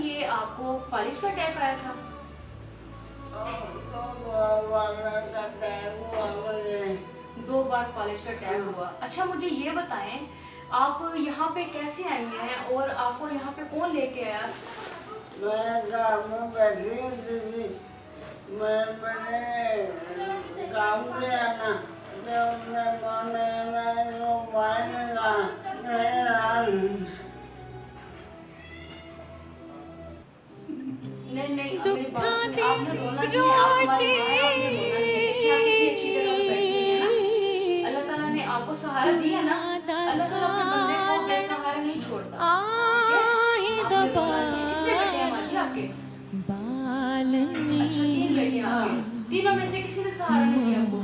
ये आपको फालिज का अटैक आया था? दो बार फालिज का अटैक हुआ। अच्छा मुझे ये बताएं, आप यहाँ पे कैसे आई हैं और आपको यहाँ पे कौन लेके आया? मैं घर में बैठी थी, मैंने काम किया ना, जब मैंने मोबाइल लगा, नहीं नहीं, अब मेरी बात सुनिए, आपने रोना नहीं है, आप हमारी माँ हैं, आपने रोना नहीं है। देखिए आप कितनी अच्छी जगह पे बैठी हुई है ना, अल्लाह ताला ने आपको सहारा दिया ना, अल्लाह ताला अपने बंदे को बेसहारा नहीं छोड़ता, ठीक है? आपने रोना नहीं है। कितने बेटे हैं माँ जी आपके? अच्छा 3 बेटे हैं आपके, तीनों में से किसी ने सहारा नहीं दिया आपको?